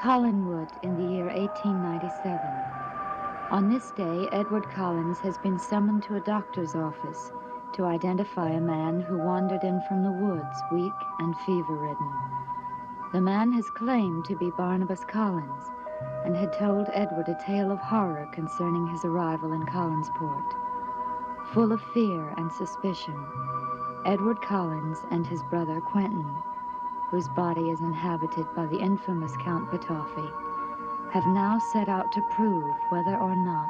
Collinwood in the year 1897. On this day, Edward Collins has been summoned to a doctor's office to identify a man who wandered in from the woods, weak and fever-ridden. The man has claimed to be Barnabas Collins and had told Edward a tale of horror concerning his arrival in Collinsport. Full of fear and suspicion, Edward Collins and his brother Quentin, whose body is inhabited by the infamous Count Batoffi, have now set out to prove whether or not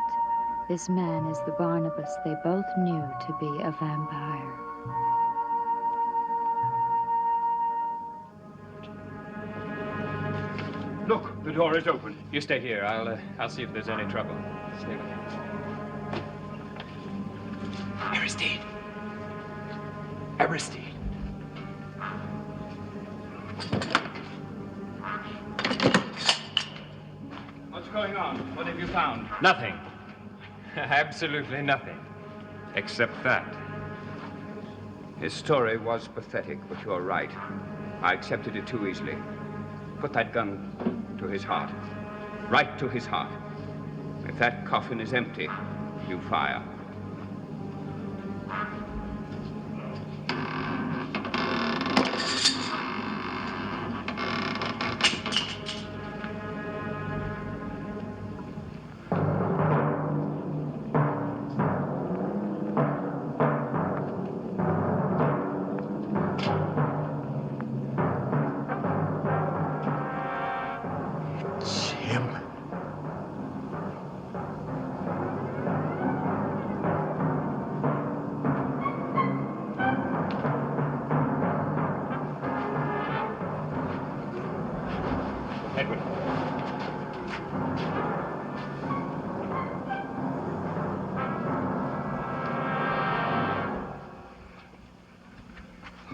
this man is the Barnabas they both knew to be a vampire. Look, the door is open. You stay here. I'll see if there's any trouble. Stay with me. Aristide. Aristide. What's going on? What have you found? Nothing. Absolutely nothing. Except that. His story was pathetic, but you're right. I accepted it too easily. Put that gun to his heart. Right to his heart. If that coffin is empty, you fire.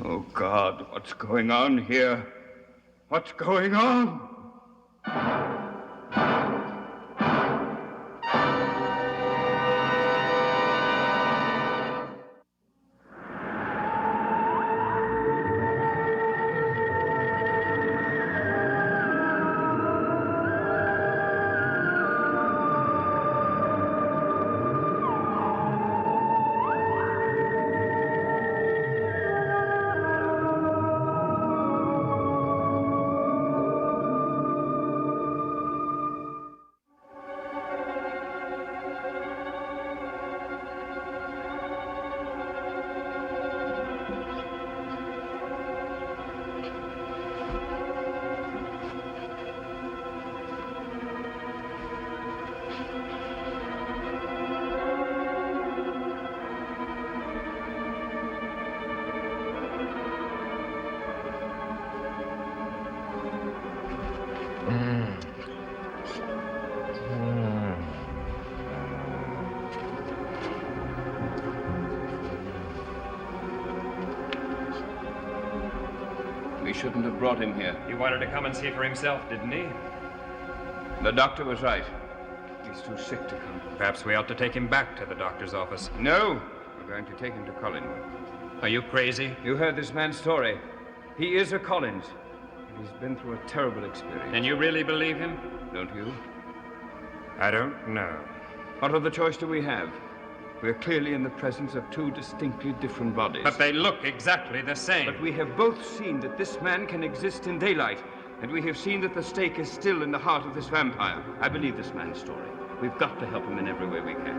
Oh, God, what's going on here? What's going on? We shouldn't have brought him here. He wanted to come and see for himself, didn't he? The doctor was right. He's too sick to come. Perhaps we ought to take him back to the doctor's office. No, we're going to take him to Collinwood. Are you crazy? You heard this man's story. He is a Collins. And he's been through a terrible experience. And you really believe him? Don't you? I don't know. What other choice do we have? We're clearly in the presence of two distinctly different bodies. But they look exactly the same. But we have both seen that this man can exist in daylight, and we have seen that the stake is still in the heart of this vampire. I believe this man's story. We've got to help him in every way we can.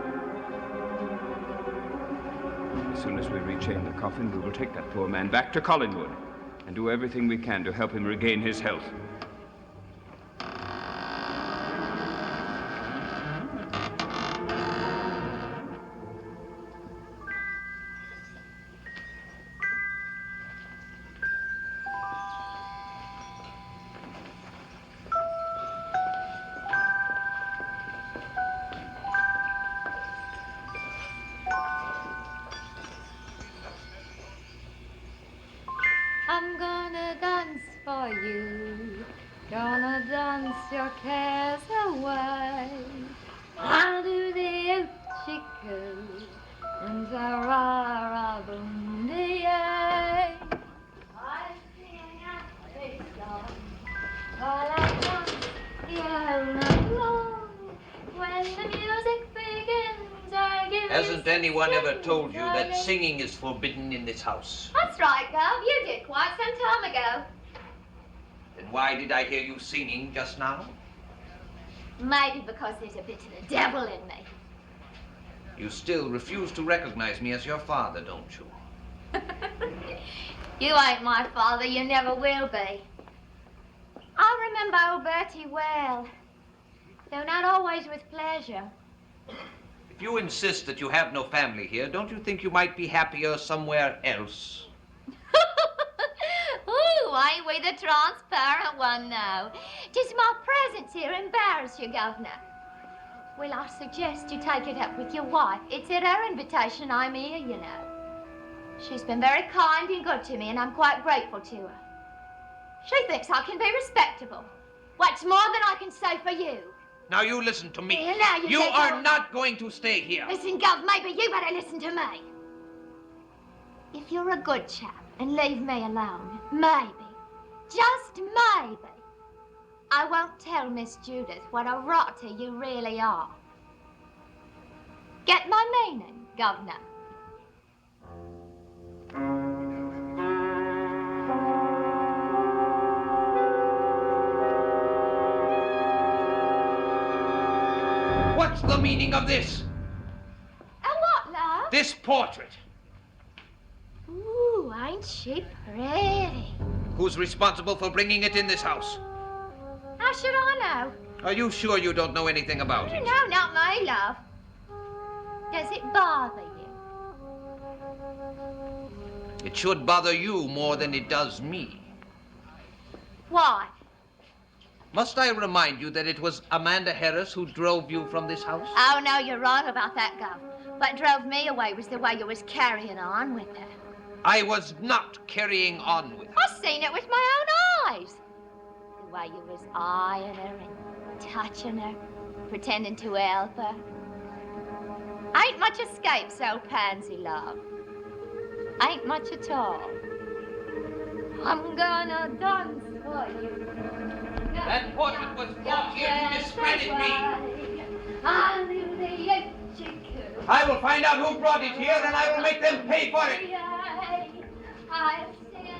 As soon as we rechain the coffin, we will take that poor man back to Collinwood and do everything we can to help him regain his health. I'm gonna dance for you, gonna dance your cares away. I'll do the Uchiko and the rara bundy. I sing a song while I dance anyone ever told you that singing is forbidden in this house? That's right, Gov. You did quite some time ago. Then why did I hear you singing just now? Maybe because there's a bit of the devil in me. You still refuse to recognize me as your father, don't you? You ain't my father. You never will be. I remember old Bertie well, though not always with pleasure. If you insist that you have no family here, don't you think you might be happier somewhere else? Ooh, ain't we the transparent one now? Does my presence here embarrass you, Governor? Well, I suggest you take it up with your wife. It's at her invitation I'm here, you know. She's been very kind and good to me, and I'm quite grateful to her. She thinks I can be respectable. What's more than I can say for you? Now you listen to me. Yeah, now you take are over. not going to stay here. Listen, Gov, maybe you better listen to me. If you're a good chap and leave me alone, maybe, just maybe, I won't tell Miss Judith what a rotter you really are. Get my meaning, Governor? What's the meaning of this? And what, love? This portrait. Ooh, ain't she pretty? Who's responsible for bringing it in this house? How should I know? Are you sure you don't know anything about it? No, not me, love. Does it bother you? It should bother you more than it does me. Why? Must I remind you that it was Amanda Harris who drove you from this house? Oh, no, you're wrong about that, Gov. What drove me away was the way you was carrying on with her. I was not carrying on with her. I seen it with my own eyes. The way you was eyeing her and touching her, pretending to help her. Ain't much escape, so pansy, love. Ain't much at all. I'm gonna dance for you. That portrait was brought here to discredit me. I'll do the execution. I will find out who brought it here, and I will make them pay for it. I'll sing it.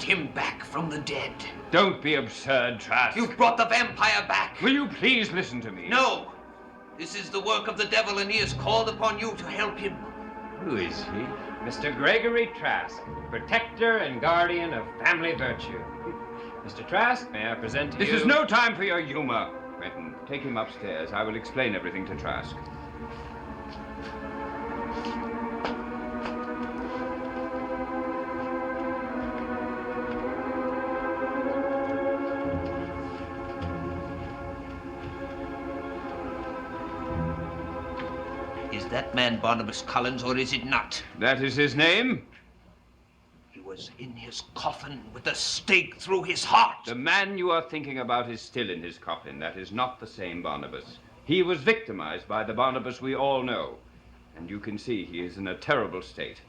Him back from the dead. Don't be absurd, Trask. You've brought the vampire back. Will you please listen to me? No. This is the work of the devil, and he has called upon you to help him. Who is he? Mr. Gregory Trask, protector and guardian of family virtue. Mr. Trask, may I present to you... This is no time for your humor. Quentin, take him upstairs. I will explain everything to Trask. Is that man Barnabas Collins, or is it not? That is his name? He was in his coffin with a stake through his heart. The man you are thinking about is still in his coffin. That is not the same Barnabas. He was victimized by the Barnabas we all know. And you can see he is in a terrible state.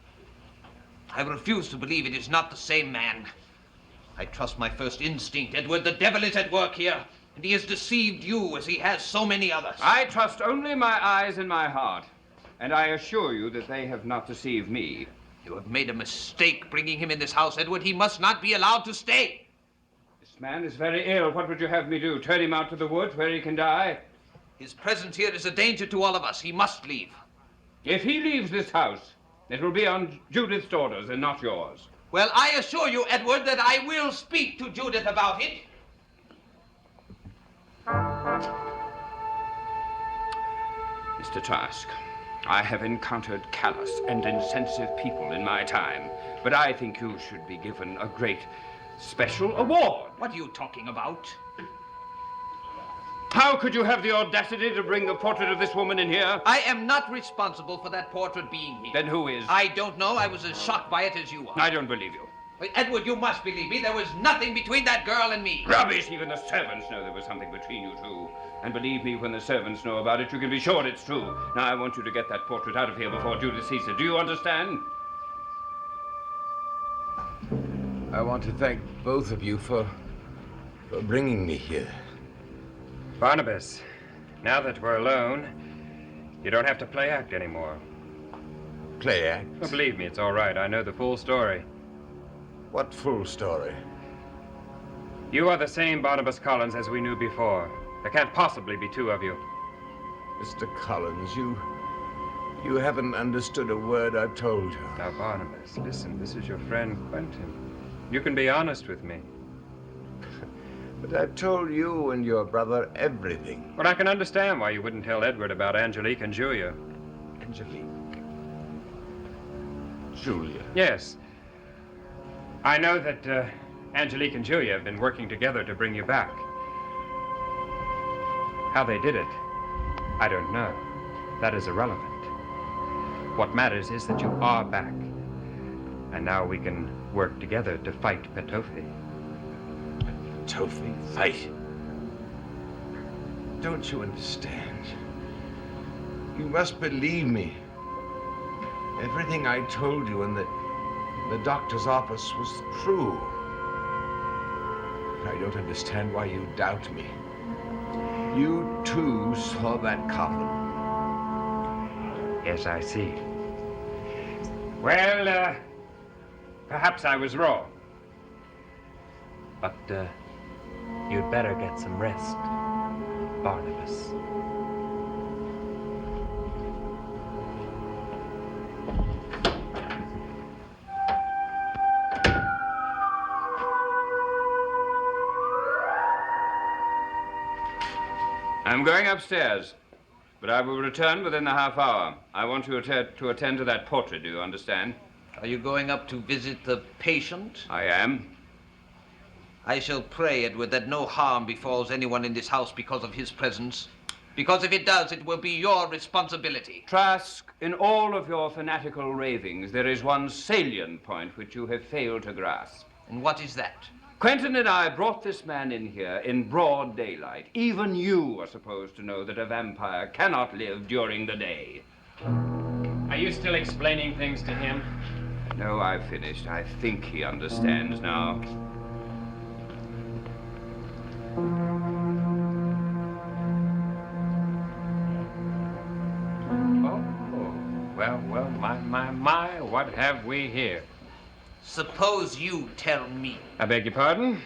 I refuse to believe it is not the same man. I trust my first instinct, Edward. The devil is at work here, and he has deceived you as he has so many others. I trust only my eyes and my heart. And I assure you that they have not deceived me. You have made a mistake bringing him in this house, Edward. He must not be allowed to stay. This man is very ill. What would you have me do? Turn him out to the woods where he can die? His presence here is a danger to all of us. He must leave. If he leaves this house, it will be on Judith's orders and not yours. Well, I assure you, Edward, that I will speak to Judith about it. Mr. Trask, I have encountered callous and insensitive people in my time, but I think you should be given a great special award. What are you talking about? How could you have the audacity to bring the portrait of this woman in here? I am not responsible for that portrait being here. Then who is? I don't know. I was as shocked by it as you are. I don't believe you. Wait, Edward, you must believe me. There was nothing between that girl and me. Rubbish! Even the servants know there was something between you two. And believe me, when the servants know about it, you can be sure it's true. Now, I want you to get that portrait out of here before Julius sees it. Do you understand? I want to thank both of you for bringing me here. Barnabas, now that we're alone, you don't have to play act anymore. Play act? Oh, believe me, it's all right. I know the full story. What full story? You are the same Barnabas Collins as we knew before. There can't possibly be two of you. Mr. Collins, you haven't understood a word I've told you. Now, Barnabas, listen, this is your friend Quentin. You can be honest with me. But I've told you and your brother everything. Well, I can understand why you wouldn't tell Edward about Angelique and Julia. Angelique. Julia. Yes. I know that Angelique and Julia have been working together to bring you back. How they did it, I don't know. That is irrelevant. What matters is that you are back. And now we can work together to fight Petofi. Petofi? Fight? Don't you understand? You must believe me. Everything I told you in the doctor's office was true. I don't understand why you doubt me. You too saw that coffin. Yes, I see. Well, perhaps I was wrong. But you'd better get some rest, Barnabas. I'm going upstairs, but I will return within the half hour. I want you to attend to that portrait, do you understand? Are you going up to visit the patient? I am. I shall pray, Edward, that no harm befalls anyone in this house because of his presence. Because if it does, it will be your responsibility. Trask, in all of your fanatical ravings, there is one salient point which you have failed to grasp. And what is that? Quentin and I brought this man in here in broad daylight. Even you are supposed to know that a vampire cannot live during the day. Are you still explaining things to him? No, I've finished. I think he understands now. Well, my, what have we here? Suppose you tell me. I beg your pardon?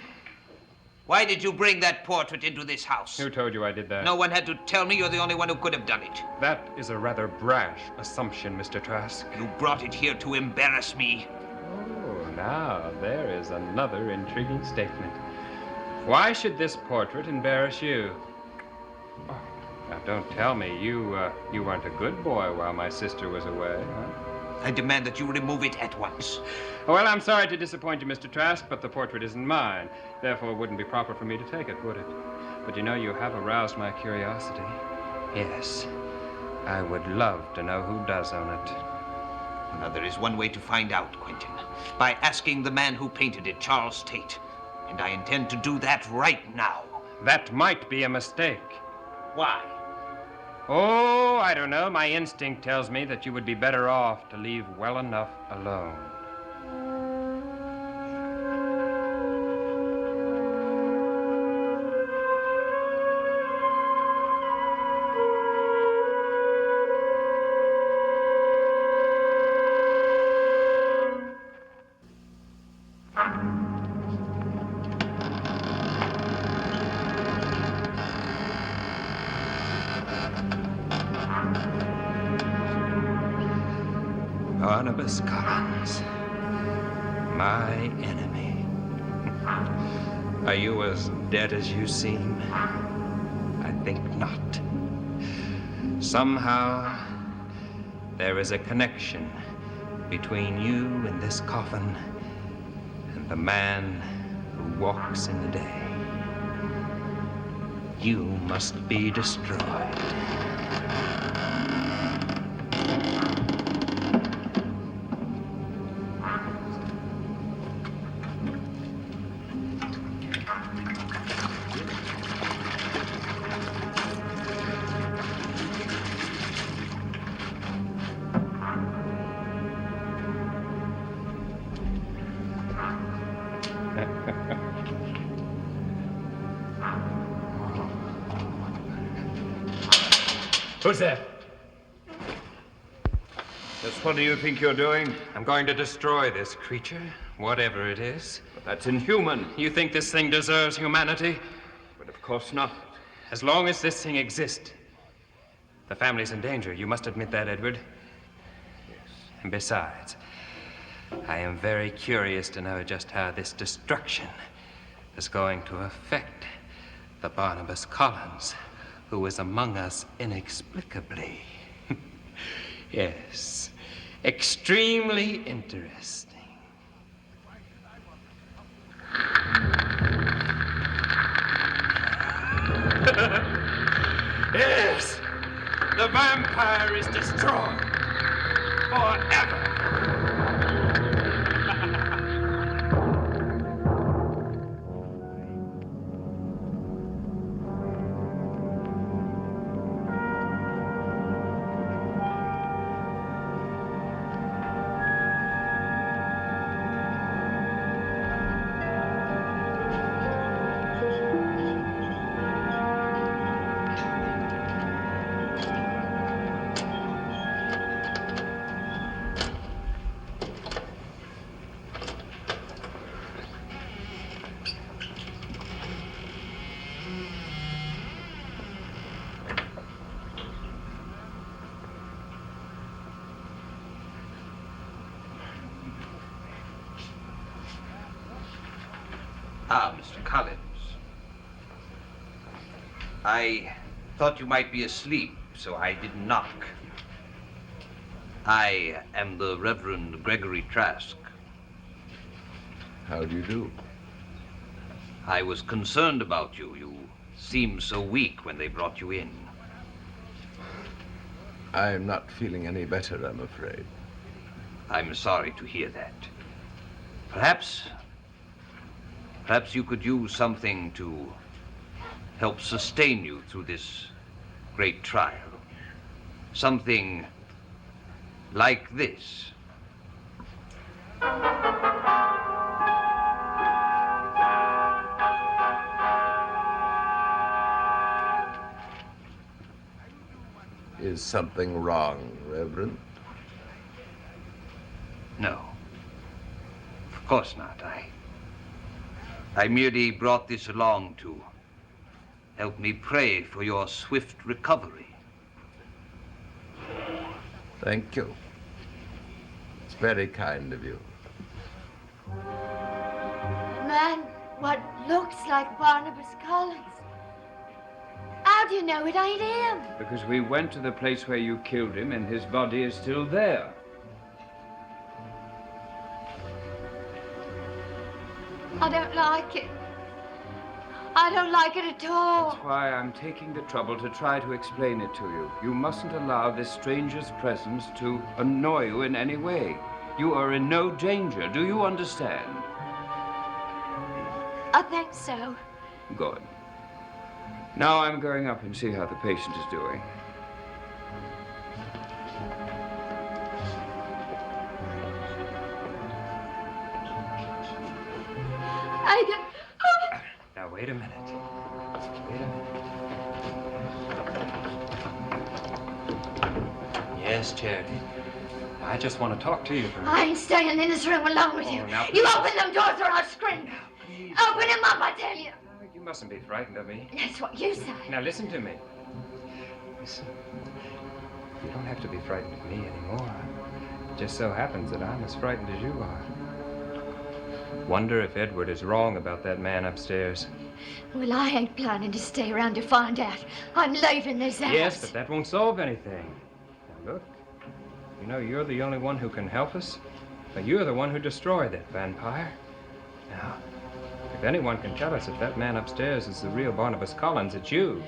Why did you bring that portrait into this house? Who told you I did that? No one had to tell me. You're the only one who could have done it. That is a rather brash assumption, Mr. Trask. You brought it here to embarrass me. Oh, now there is another intriguing statement. Why should this portrait embarrass you? Oh, now don't tell me you weren't a good boy while my sister was away, huh? I demand that you remove it at once. Well, I'm sorry to disappoint you, Mr. Trask, but the portrait isn't mine. Therefore, it wouldn't be proper for me to take it, would it? But you know, you have aroused my curiosity. Yes, I would love to know who does own it. Now, there is one way to find out, Quentin. By asking the man who painted it, Charles Tate. And I intend to do that right now. That might be a mistake. Why? Oh, I don't know. My instinct tells me that you would be better off to leave well enough alone. Barnabas Collins, my enemy. Are you as dead as you seem? I think not. Somehow, there is a connection between you and this coffin and the man who walks in the day. You must be destroyed. Who's there? Just what do you think you're doing? I'm going to destroy this creature, whatever it is. But that's inhuman. You think this thing deserves humanity? But of course not. As long as this thing exists, the family's in danger. You must admit that, Edward. Yes. And besides, I am very curious to know just how this destruction is going to affect the Barnabas Collins, who is among us inexplicably. Yes, extremely interesting. Yes, the vampire is destroyed forever. Ah, Mr. Collins. I thought you might be asleep, so I didn't knock. I am the Reverend Gregory Trask. How do you do? I was concerned about you. You seemed so weak when they brought you in. I'm not feeling any better, I'm afraid. I'm sorry to hear that. Perhaps you could use something to help sustain you through this great trial. Something like this. Is something wrong, Reverend? No. Of course not. I merely brought this along to help me pray for your swift recovery. Thank you. It's very kind of you. Man, what looks like Barnabas Collins. How do you know it ain't him? Because we went to the place where you killed him and his body is still there. I don't like it. I don't like it at all. That's why I'm taking the trouble to try to explain it to you. You mustn't allow this stranger's presence to annoy you in any way. You are in no danger. Do you understand? I think so. Good. Now I'm going up and see how the patient is doing. I don't... Now, wait a minute. Wait a minute. Yes, Charity. I just want to talk to you for a minute. I ain't staying in this room alone with you. now, You open them doors or I'll scream. Please. Open them up, I tell you. You mustn't be frightened of me. That's what you say. Now, listen to me. Listen. You don't have to be frightened of me anymore. It just so happens that I'm as frightened as you are. Wonder if Edward is wrong about that man upstairs. Well, I ain't planning to stay around to find out. I'm leaving this house. Yes, but that won't solve anything. Now, look. You know, you're the only one who can help us. But you're the one who destroyed that vampire. Now, If anyone can tell us if that man upstairs is the real Barnabas Collins, it's you.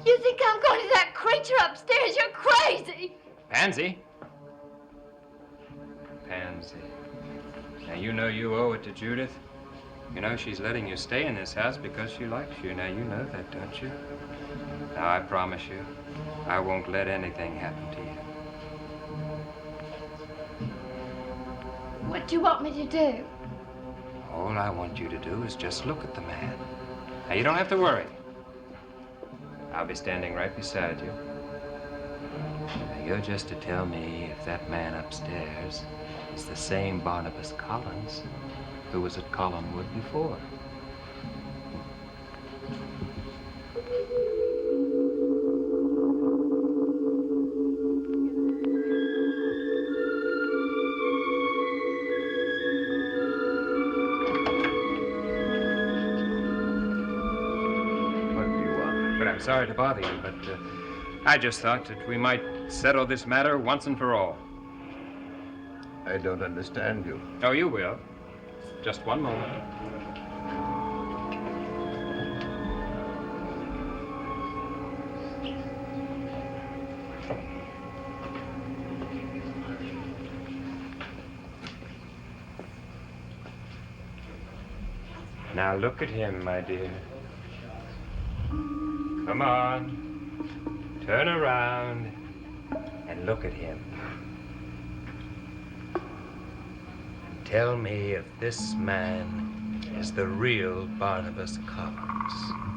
You think I'm going to that creature upstairs? You're crazy. Pansy? Pansy. Now, you know you owe it to Judith. You know she's letting you stay in this house because she likes you. Now, you know that, don't you? Now, I promise you, I won't let anything happen to you. What do you want me to do? All I want you to do is just look at the man. Now, you don't have to worry. I'll be standing right beside you. Now, you're just to tell me if that man upstairs is the same Barnabas Collins who was at Collinwood before. I'm sorry to bother you, but I just thought that we might settle this matter once and for all. I don't understand you. Oh, you will. Just one moment. Now look at him, my dear. Come on, turn around and look at him. And tell me if this man is the real Barnabas Collins.